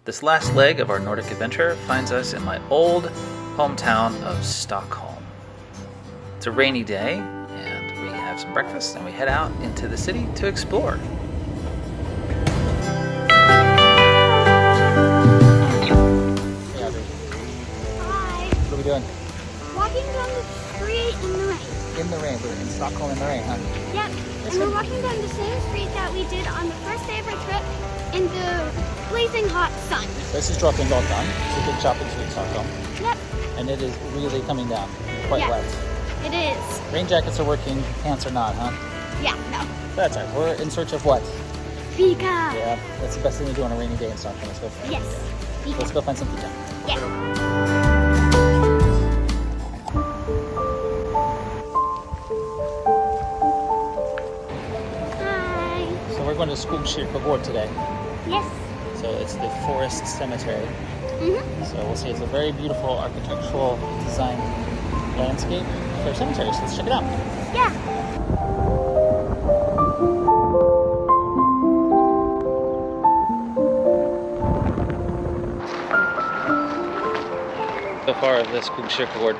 This last leg of our Nordic adventure finds us in my old hometown of Stockholm. It's a rainy day, and we have some breakfast, and we head out into the city to explore. Hi. What are we doing? Walking down the street in the rain. In the rain. We're in Stockholm in the rain, huh? Yep. And we're walking down the same street that we did on the first day of our trip in the blazing hot sun. This is Drottninggatan. It's a big shopping street in Stockholm. Yep. And it is really coming down. Quite wet. It is. Rain jackets are working, pants are not, huh? Yeah, no. That's all right. We're in search of what? Fika. Yeah, that's the best thing to do on a rainy day in Stockholm. Let's go find Yes. Fika. Let's go find some fika. Yeah. We're going to Skogskykogarden today. Yes. So it's the forest cemetery. So we'll see. It's a very beautiful architectural design landscape for a cemetery. So let's check it out. Yeah. So far of this Skogskykogarden.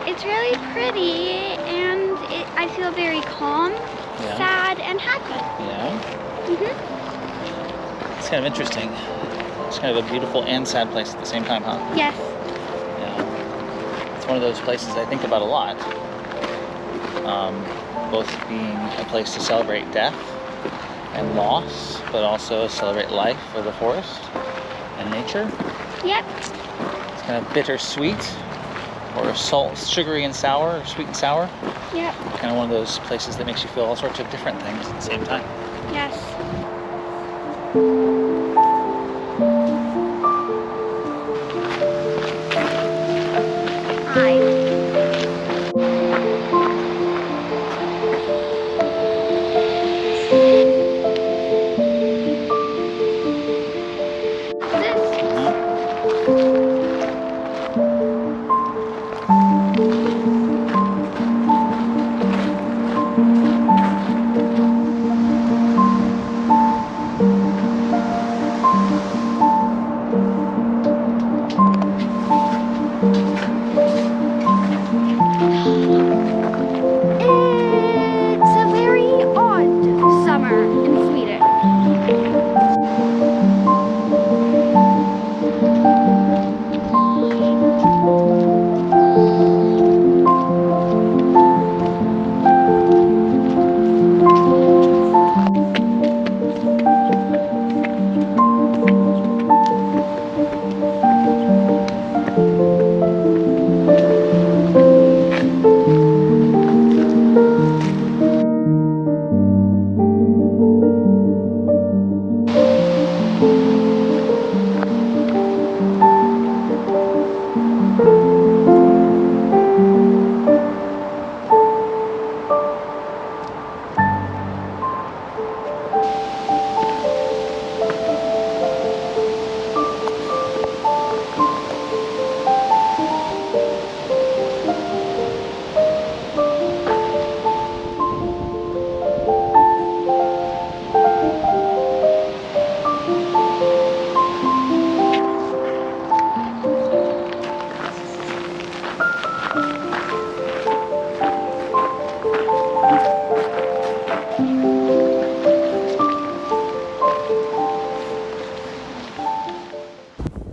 It's really pretty, and I feel very calm, sad, and happy. Yeah. It's kind of interesting. It's kind of a beautiful and sad place at the same time, huh? Yes. Yeah. It's one of those places I think about a lot. Both being a place to celebrate death and loss, but also celebrate life for the forest and nature. Yep. It's kind of bittersweet, or sugary and sour, or sweet and sour. Yep. Kind of one of those places that makes you feel all sorts of different things at the same time. Yes.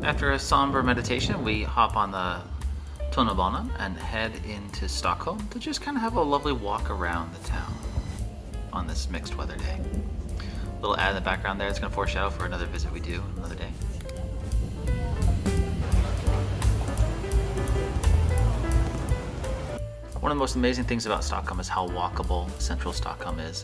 After a somber meditation, we hop on the tunnelbana and head into Stockholm to just kind of have a lovely walk around the town on this mixed weather day. A little ad in the background there, it's going to foreshadow for another visit we do another day. One of the most amazing things about Stockholm is how walkable central Stockholm is.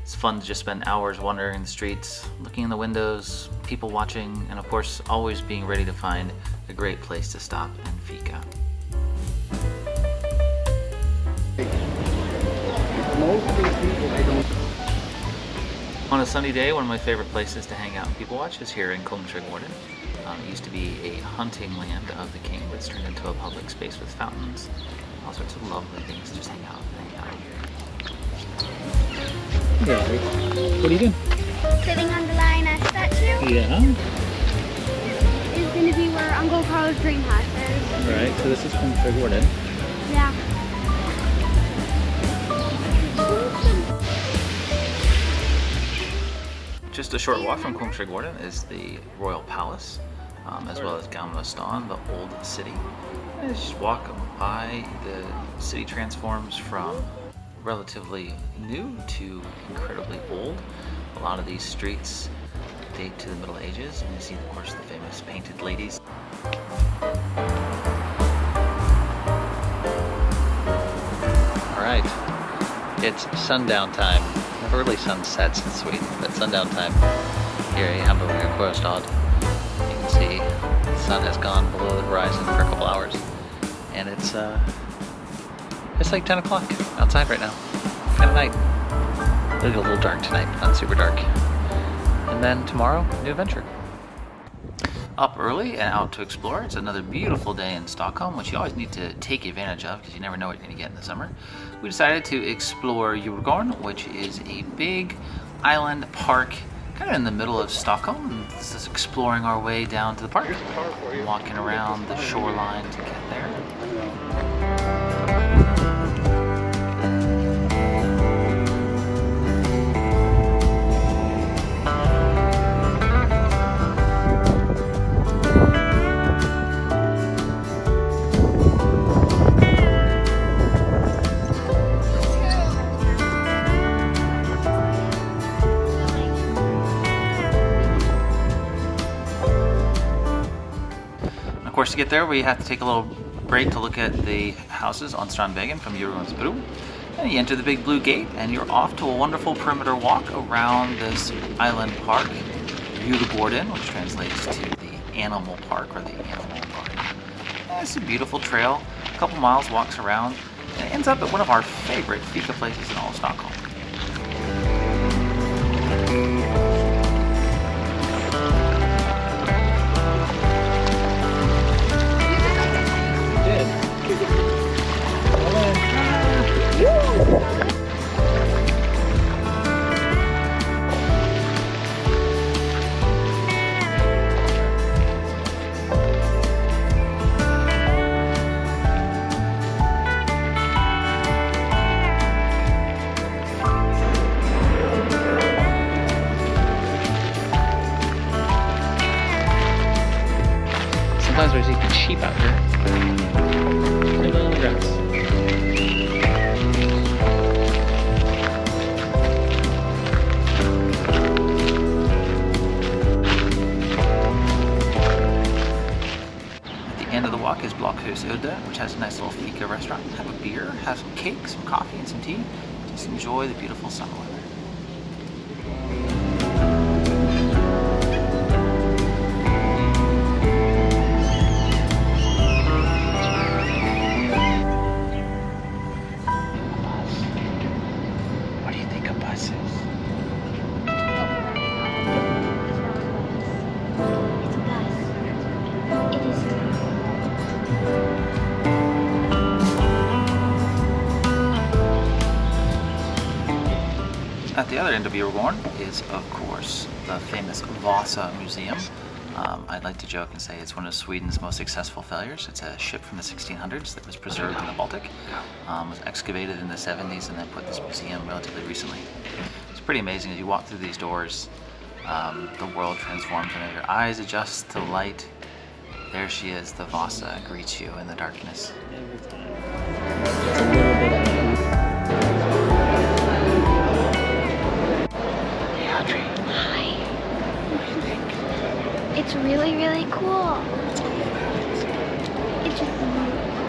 It's fun to just spend hours wandering the streets, looking in the windows, people watching, and of course always being ready to find a great place to stop and fika. On a sunny day, one of my favorite places to hang out and people watch is here in Skogskykogarden. It used to be a hunting land of the king, but it's turned into a public space with fountains, all sorts of lovely things to just hang out here. Yeah. What are you doing? Sitting on the lioness statue. Yeah. Uncle Carl's dream houses. Right, so this is Skogskykogarden. Yeah. Just a short walk from Skogskykogarden is the Royal Palace, as well as Gamla Stan, the old city. And as you just walk by, the city transforms from relatively new to incredibly old. A lot of these streets date to the Middle Ages, and you see, of course, the famous painted ladies. All right, it's sundown time. Early sunsets in Sweden, but sundown time here in Hamburg Sjöstad. You can see the sun has gone below the horizon for a couple hours, and it's like 10 o'clock outside right now. Kind of night. It'll get a little dark tonight, but not super dark. And then tomorrow, new adventure. Up early and out to explore. It's another beautiful day in Stockholm, which you always need to take advantage of because you never know what you're going to get in the summer. We decided to explore Djurgården, which is a big island park kind of in the middle of Stockholm. And this is exploring our way down to the park, walking around the shoreline to get there. Of course, to get there, we have to take a little break to look at the houses on Strandvägen from Djurgårdens Bro. And you enter the big blue gate, and you're off to a wonderful perimeter walk around this island park, Djurgården, which translates to the animal park or the animal park. And it's a beautiful trail, a couple miles walks around, and it ends up at one of our favorite fika places in all of Stockholm. Sometimes there's even sheep out here. Living on the grass. At the end of the walk is Blockhusude, which has a nice little fika restaurant. Have a beer, have some cake, some coffee, and some tea. Just enjoy the beautiful summer weather. At the other end of Djurgården is, of course, the famous Vasa Museum. I'd like to joke and say it's one of Sweden's most successful failures. It's a ship from the 1600s that was preserved in the Baltic, was excavated in the 70s, and then put in this museum relatively recently. It's pretty amazing. As you walk through these doors, the world transforms, and as your eyes adjust to light, there she is, the Vasa, greets you in the darkness. It's really, really cool.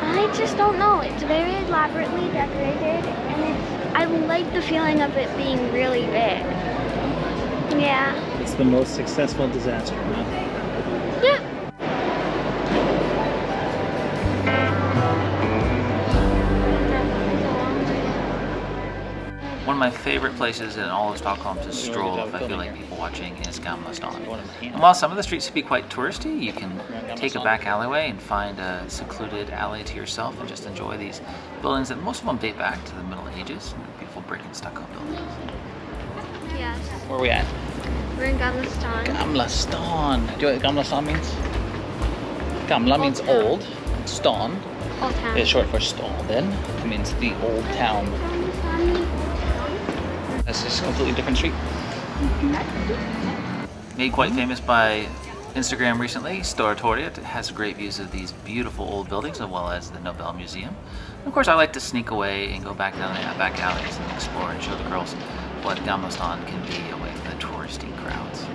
I just don't know. It's very elaborately decorated, and I like the feeling of it being really big. Yeah. It's the most successful disaster, huh? Yeah. One of my favorite places in all of Stockholm to stroll if I feel like people watching is Gamla Stan. And while some of the streets can be quite touristy, you can take a back alleyway and find a secluded alley to yourself and just enjoy these buildings that most of them date back to the Middle Ages. Beautiful brick and stucco buildings. Yes. Where are we at? We're in Gamla Stan. Gamla Stan. Do you know what Gamla Stan means? Gamla means old. Stan Old town. is short for staden. It means the old town. That's just a completely different street. Made quite famous by Instagram recently, Storatoriet has great views of these beautiful old buildings as well as the Nobel Museum. And of course, I like to sneak away and go back down the back alleys and explore and show the girls what Gamla Stan can be away from the touristy crowds.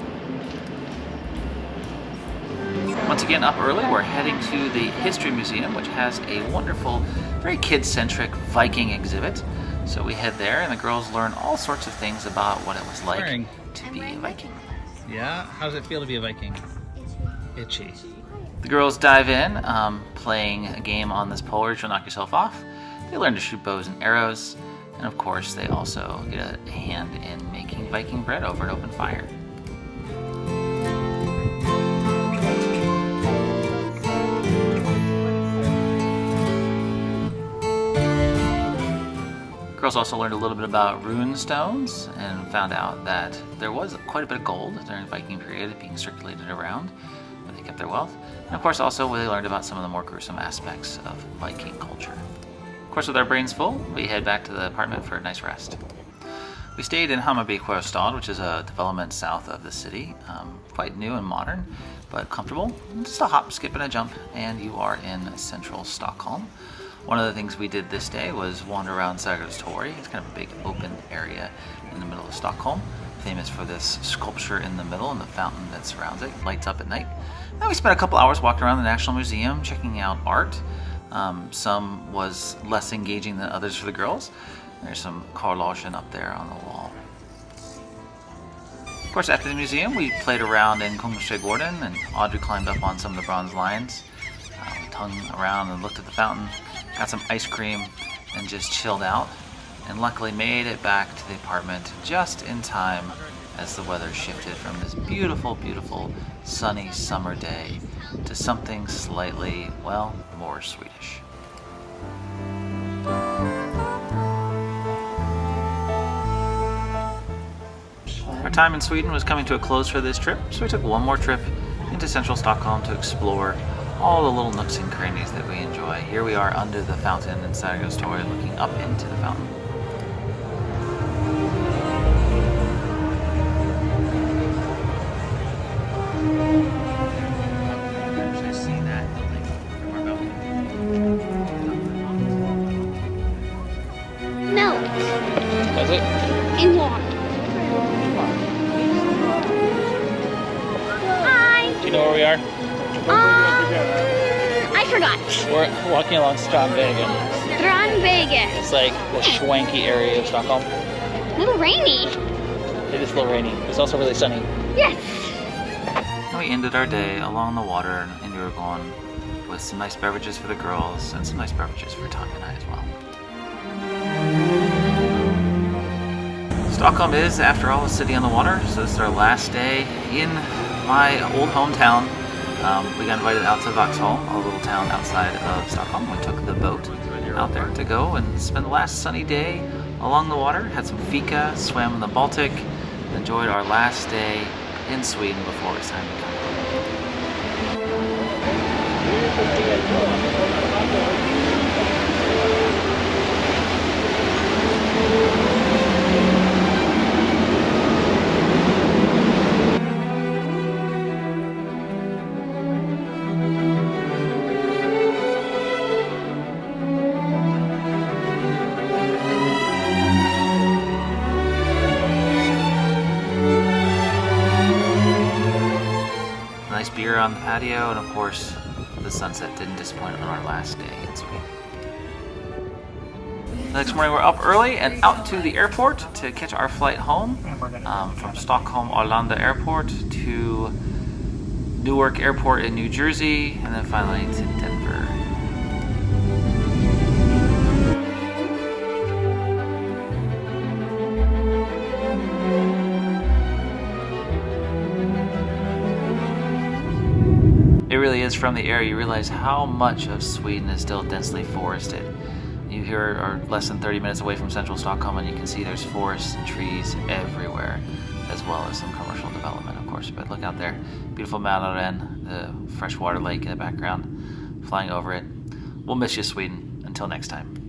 Once again, up early, we're heading to the History Museum, which has a wonderful, very kid-centric Viking exhibit. So we head there, and the girls learn all sorts of things about what it was like to be a Viking. Yeah? How does it feel to be a Viking? Itchy. The girls dive in, playing a game on this pole which will knock yourself off. They learn to shoot bows and arrows, and of course they also get a hand in making Viking bread over an open fire. Girls also learned a little bit about rune stones and found out that there was quite a bit of gold during the Viking period being circulated around where they kept their wealth. And of course also they learned about some of the more gruesome aspects of Viking culture. Of course, with our brains full, we head back to the apartment for a nice rest. We stayed in Hammarby-Sjöstad, which is a development south of the city. Quite new and modern, but comfortable. Just a hop, skip, and a jump, and you are in central Stockholm. One of the things we did this day was wander around Sergels Torg. It's kind of a big open area in the middle of Stockholm, famous for this sculpture in the middle and the fountain that surrounds it, lights up at night. Then we spent a couple hours walking around the National Museum, checking out art. Some was less engaging than others for the girls. There's some collagen up there on the wall. Of course, after the museum, we played around in Skogskykogarden, and Audrey climbed up on some of the bronze lions. We hung around and looked at the fountain, got some ice cream, and just chilled out. And luckily made it back to the apartment just in time as the weather shifted from this beautiful, beautiful sunny summer day to something slightly, well, more Swedish. Our time in Sweden was coming to a close for this trip, so we took one more trip into central Stockholm to explore all the little nooks and crannies that we enjoy. Here we are under the fountain in Sergels Torg, looking up into the fountain. Melt That's it? in water. Hi. Do you know where we are? I forgot. We're walking along Strandvägen. Strandvägen. It's like the swanky area of Stockholm. A little rainy. It is a little rainy. It's also really sunny. Yes. And we ended our day along the water in Djurgården with some nice beverages for the girls and some nice beverages for Tanya and I as well. Stockholm is, after all, a city on the water, so this is our last day in my old hometown. We got invited out to Vaxholm, a little town outside of Stockholm. We took the boat out there to go and spend the last sunny day along the water, had some fika, swam in the Baltic, and enjoyed our last day in Sweden before it's time to come home. Nice beer on the patio, and of course, the sunset didn't disappoint on our last day in Sweden. The next morning, we're up early and out to the airport to catch our flight home from Stockholm Arlanda Airport to Newark Airport in New Jersey, and then finally to Denver. It really is, from the air, you realize how much of Sweden is still densely forested. You here are less than 30 minutes away from central Stockholm, and you can see there's forests and trees everywhere, as well as some commercial development, of course. But look out there, beautiful Mälaren, the freshwater lake in the background, flying over it. We'll miss you, Sweden. Until next time.